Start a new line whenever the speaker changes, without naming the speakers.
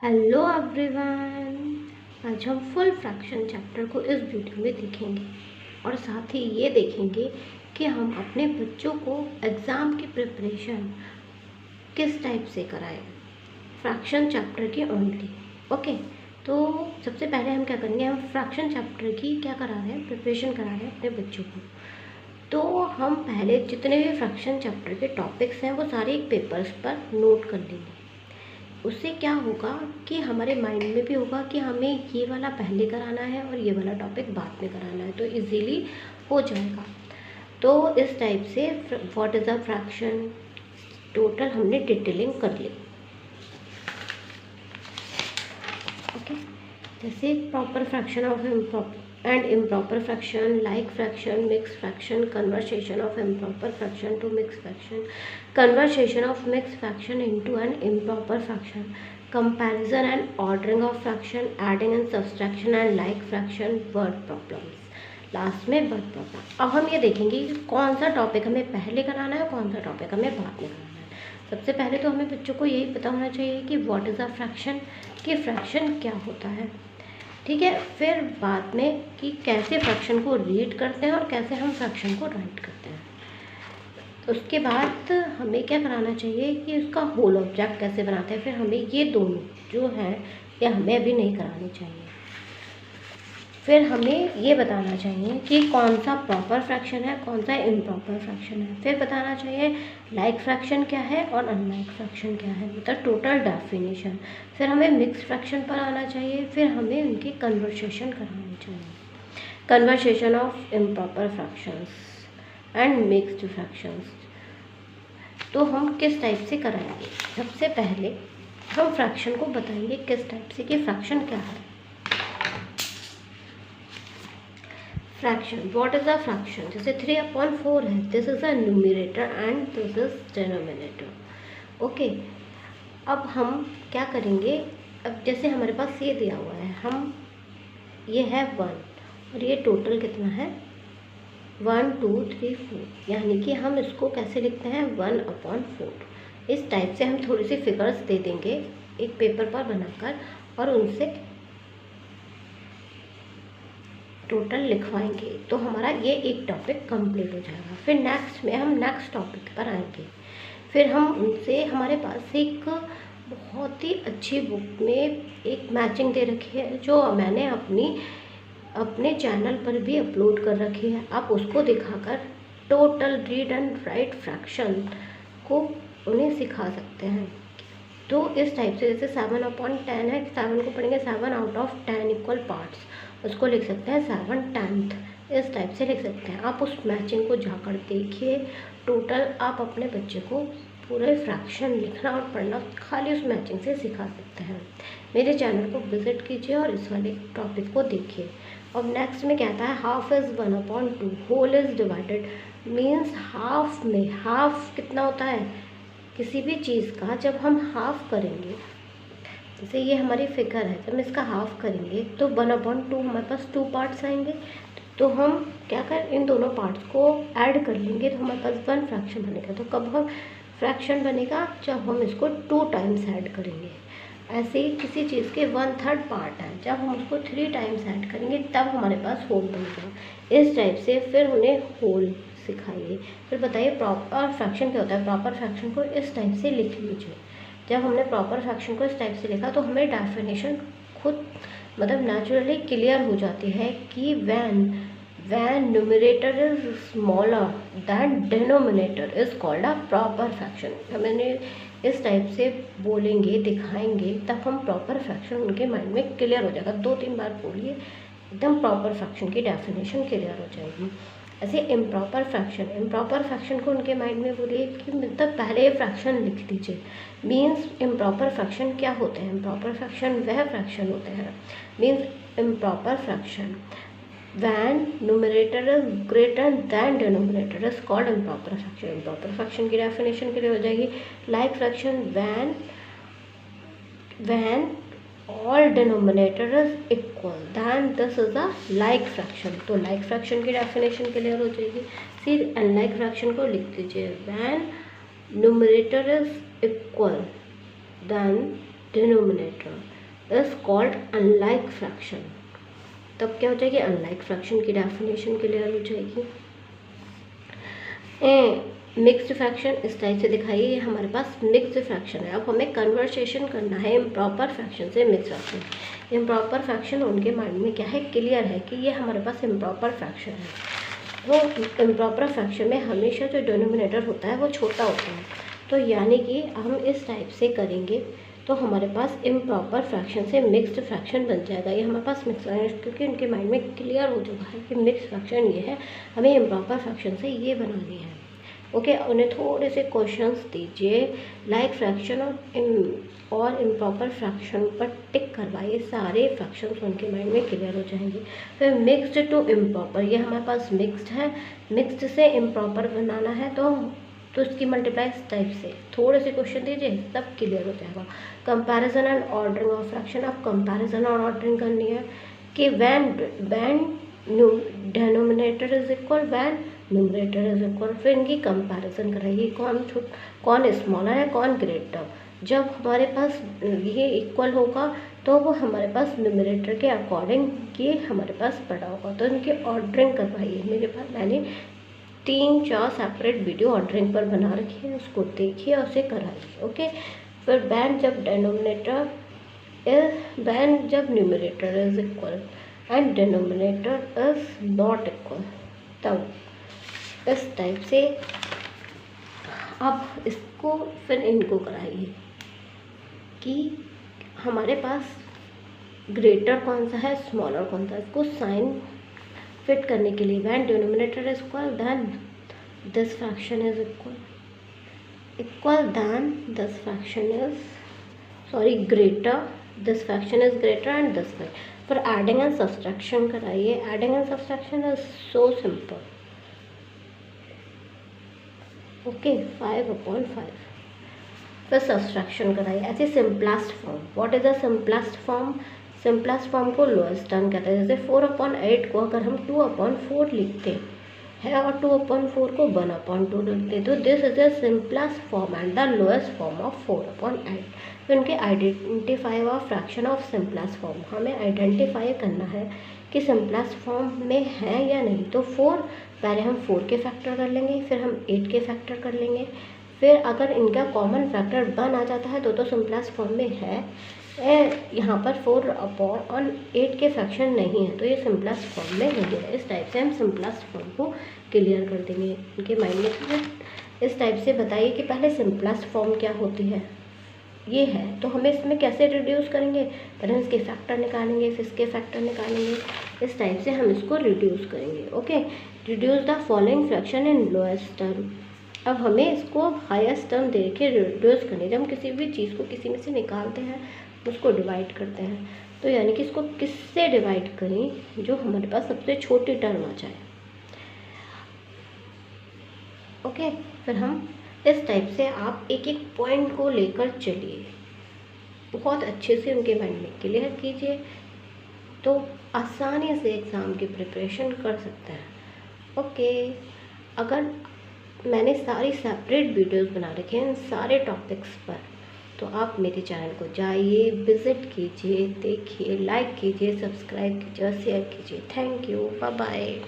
Hello everyone. आज हम full fraction chapter को इस वीडियो में देखेंगे और साथ ही ये देखेंगे कि हम अपने बच्चों को एग्ज़ाम की प्रिपरेशन किस टाइप से कराएं फ्रैक्शन चैप्टर की ओनली। ओके, तो सबसे पहले हम क्या करेंगे, हम फ्रैक्शन चैप्टर की क्या करा रहे हैं, प्रिपरेशन करा रहे हैं अपने बच्चों को। तो हम पहले जितने भी फ्रैक्शन चैप्टर के टॉपिक्स हैं वो सारे एक पेपर्स पर नोट कर लेंगे। उससे क्या होगा कि हमारे माइंड में भी होगा कि हमें ये वाला पहले कराना है और ये वाला टॉपिक बाद में कराना है, तो इजीली हो जाएगा। तो इस टाइप से what is a fraction total हमने डिटेलिंग कर ली। ओके, जैसे proper fraction of improper fraction, like fraction, mixed fraction, conversion of improper fraction to mixed fraction, conversion of mixed fraction into an improper fraction, comparison and ordering of fraction, adding and subtraction and like fraction, word problems, last में word problem. अब हम ये देखेंगे कि कौन सा topic हमें पहले कराना है, कौन सा टॉपिक हमें बाद में कराना है। सबसे पहले तो हमें बच्चों को यही पता होना चाहिए कि व्हाट इज़ अ फ्रैक्शन, कि फ्रैक्शन क्या होता है। ठीक है, फिर बाद में कि कैसे फ्रैक्शन को रीड करते हैं और कैसे हम फ्रैक्शन को राइट करते हैं। तो उसके बाद हमें क्या कराना चाहिए कि उसका होल ऑब्जेक्ट कैसे बनाते हैं। फिर हमें ये दोनों जो हैं ये हमें अभी नहीं करानी चाहिए। फिर हमें ये बताना चाहिए कि कौन सा प्रॉपर फ्रैक्शन है, कौन सा इम्प्रॉपर फ्रैक्शन है। फिर बताना चाहिए लाइक फ्रैक्शन क्या है और अनलाइक फ्रैक्शन क्या है, मतलब टोटल डेफिनेशन। फिर हमें मिक्स फ्रैक्शन पर आना चाहिए। फिर हमें उनकी कन्वर्सेशन करानी चाहिए, conversation of improper fractions and mixed fractions. तो हम किस टाइप से कराएंगे, सबसे पहले हम फ्रैक्शन को बताएंगे किस टाइप से कि फ्रैक्शन क्या है। Fraction, what is a fraction, जैसे 3/4 है, this is a numerator and this is denominator. Okay, अब हम क्या करेंगे, अब जैसे हमारे पास ये दिया हुआ है, हम ये है 1 और ये टोटल कितना है 1 2 3 4, यानी कि हम इसको कैसे लिखते हैं 1/4। इस टाइप से हम थोड़ी सी फिगर्स दे देंगे एक पेपर पर बनाकर और उनसे टोटल लिखवाएंगे, तो हमारा ये एक टॉपिक कंप्लीट हो जाएगा। फिर नेक्स्ट में हम नेक्स्ट टॉपिक पर आएंगे। फिर हम उनसे, हमारे पास एक बहुत ही अच्छी बुक में एक मैचिंग दे रखी है जो मैंने अपने चैनल पर भी अपलोड कर रखी है। आप उसको दिखाकर total read and right fraction को उन्हें सिखा सकते हैं। तो इस टाइप से जैसे 7/10 है, 7 को पढ़ेंगे 7/10 इक्वल पार्ट्स, उसको लिख सकते हैं 7/10, इस टाइप से लिख सकते हैं। आप उस मैचिंग को जाकर देखिए। टोटल आप अपने बच्चे को पूरे फ्रैक्शन लिखना और पढ़ना खाली उस मैचिंग से सिखा सकते हैं। मेरे चैनल को विजिट कीजिए और इस वाले टॉपिक को देखिए। अब नेक्स्ट में कहता है half is 1/2, whole is divided, means half में, हाफ कितना होता है किसी भी चीज़ का, जब हम हाफ करेंगे, जैसे ये हमारी फिगर है, जब हम इसका हाफ करेंगे तो 1/2 हमारे पास 2 पार्ट्स आएंगे। तो हम क्या कर, इन दोनों पार्ट्स को ऐड कर लेंगे तो हमारे पास 1 फ्रैक्शन बनेगा। तो कब हम फ्रैक्शन बनेगा, जब हम इसको 2 टाइम्स ऐड करेंगे। ऐसे ही किसी चीज़ के 1/3 पार्ट है, जब हम उसको 3 टाइम्स ऐड करेंगे तब हमारे पास होल बनेगा। इस टाइप से फिर उन्हें होल सिखाइए। फिर बताइए प्रॉपर फ्रैक्शन क्या होता है। प्रॉपर फ्रैक्शन को इस टाइप से लिख लीजिए। जब हमने प्रॉपर फ्रैक्शन को इस टाइप से लिखा तो हमें डेफिनेशन खुद मतलब नेचुरली क्लियर हो जाती है कि when numerator is smaller than denominator is called a proper fraction. मैंने इस टाइप से बोलेंगे, दिखाएंगे, तब हम प्रॉपर फ्रैक्शन उनके माइंड में क्लियर हो जाएगा। 2-3 बार बोलिए, एकदम प्रॉपर फ्रैक्शन की डेफिनेशन क्लियर हो जाएगी। ऐसे इम्प्रॉपर फ्रैक्शन को उनके माइंड में बोलिए कि मतलब पहले फ्रैक्शन लिख दीजिए। मीन्स इम्प्रॉपर फ्रैक्शन क्या होते हैं, इम्प्रॉपर फ्रैक्शन वह फ्रैक्शन होते हैं, means improper fraction when numerator is greater than denominator is called improper fraction। improper fraction की डेफिनेशन के लिए हो जाएगी like fraction when all denominator is equal then this is a like fraction। तो like fraction की definition clear हो जाएगी। फिर unlike fraction को लिख दीजिए when numerator is equal then denominator is called unlike fraction. तब क्या हो जाएगी, अनलाइक फ्रैक्शन की डेफिनेशन क्लियर हो जाएगी। मिक्स्ड फ्रैक्शन इस टाइप से दिखाइए, हमारे पास मिक्स्ड फ्रैक्शन है। अब हमें कन्वर्सेशन करना है इम्प्रॉपर फ्रैक्शन से मिक्स्ड फ्रैक्शन। इम्प्रॉपर फ्रैक्शन उनके माइंड में क्या है, क्लियर है कि ये हमारे पास इम्प्रॉपर फ्रैक्शन है। वो इम्प्रॉपर फ्रैक्शन में हमेशा जो डिनोमिनेटर होता है वो छोटा होता है। तो यानी कि हम इस टाइप से करेंगे तो हमारे पास इम्प्रॉपर फ्रैक्शन से मिक्स्ड फ्रैक्शन बन जाएगा। ये हमारे पास मिक्स क्योंकि उनके माइंड में क्लियर हो चुका है कि मिक्स फ्रैक्शन ये है, हमें इम्प्रॉपर फ्रैक्शन से ये बनानी है। ओके, उन्हें थोड़े से क्वेश्चंस दीजिए लाइक फ्रैक्शन और इम्प्रॉपर फ्रैक्शन पर टिक करवाइए, सारे फ्रैक्शंस उनके माइंड में क्लियर हो जाएंगे। फिर मिक्स्ड टू इम्प्रॉपर, ये हमारे पास मिक्स्ड है, मिक्स्ड से इम्प्रॉपर बनाना है तो इसकी मल्टीप्लाई इस टाइप से थोड़े से क्वेश्चन दीजिए, सब क्लियर हो जाएगा। Comparison and ordering of fraction, अब कंपैरिजन और ऑर्डरिंग करनी है कि when denominator is equal when numerator is equal. फिर इनकी कंपैरिजन कराइए, कौन स्मॉलर है कौन ग्रेटर। जब हमारे पास ये इक्वल होगा तो वो हमारे पास न्यूमरेटर के अकॉर्डिंग ये हमारे पास पड़ा होगा। तो इनकी ऑर्डरिंग करवाइए, मेरे पास मैंने 3-4 सेपरेट वीडियो ऑर्डरिंग पर बना रखी है, उसको देखिए और उसे कराइए। ओके, फिर जब numerator is equal and denominator is not equal, तब इस टाइप से अब इसको फिर इनको कराइए कि हमारे पास ग्रेटर कौन सा है स्मॉलर कौन सा है। इसको साइन फिट करने के लिए when denominator is equal then this fraction is equal then this fraction is greater, this fraction is greater and this fraction. फिर एडिंग एंड सब्सट्रैक्शन कराइए, adding and subtraction is so simple. Okay, 5/5। फिर subtraction कराइए ऐसे simplest form. What is the simplest form, simplest form को lowest term कहते हैं। जैसे 4/8 को अगर हम 2/4 लिखते हैं और 2/4 को 1/2 लिखते हैं, तो this is the simplest form and the lowest form of 4/8। तो इनके identify of fraction of simplest form, हमें आइडेंटिफाई करना है कि सिंपलेस्ट फॉर्म में है या नहीं। तो 4 पहले हम 4 के फैक्टर कर लेंगे, फिर हम 8 के फैक्टर कर लेंगे। फिर अगर इनका कॉमन फैक्टर 1 आ जाता है तो सिंपलेस्ट फॉर्म में है। यहाँ पर 4/8 के फ्रैक्शन नहीं है तो ये सिंपलेस्ट फॉर्म में नहीं है। इस टाइप से हम सिंपलेस्ट फॉर्म को क्लियर कर देंगे इनके माइंड में। इस टाइप से बताइए कि पहले सिंपलेस्ट फॉर्म क्या होती है, ये है, तो हमें इसमें कैसे रिड्यूस करेंगे, पहले इसके फैक्टर निकालेंगे फिर इसके फैक्टर निकालेंगे। इस टाइप से हम इसको रिड्यूस करेंगे। Okay, reduce the following fraction in lowest term. अब हमें इसको हाईएस्ट टर्म दे के रिड्यूस करने, जब हम किसी भी चीज़ को किसी में से निकालते हैं उसको डिवाइड करते हैं, तो यानी कि इसको किससे डिवाइड करें जो हमारे पास सबसे छोटी टर्म आ जाए। ओके, फिर हम इस टाइप से आप एक एक पॉइंट को लेकर चलिए, बहुत अच्छे से उनके माइंड में क्लियर कीजिए, तो आसानी से एग्ज़ाम की प्रिपरेशन कर सकते हैं। ओके, अगर मैंने सारी सेपरेट वीडियोस बना रखे हैं इन सारे टॉपिक्स पर, तो आप मेरे चैनल को जाइए, विज़िट कीजिए, देखिए, लाइक कीजिए, सब्सक्राइब कीजिए और शेयर कीजिए। Thank you, bye bye.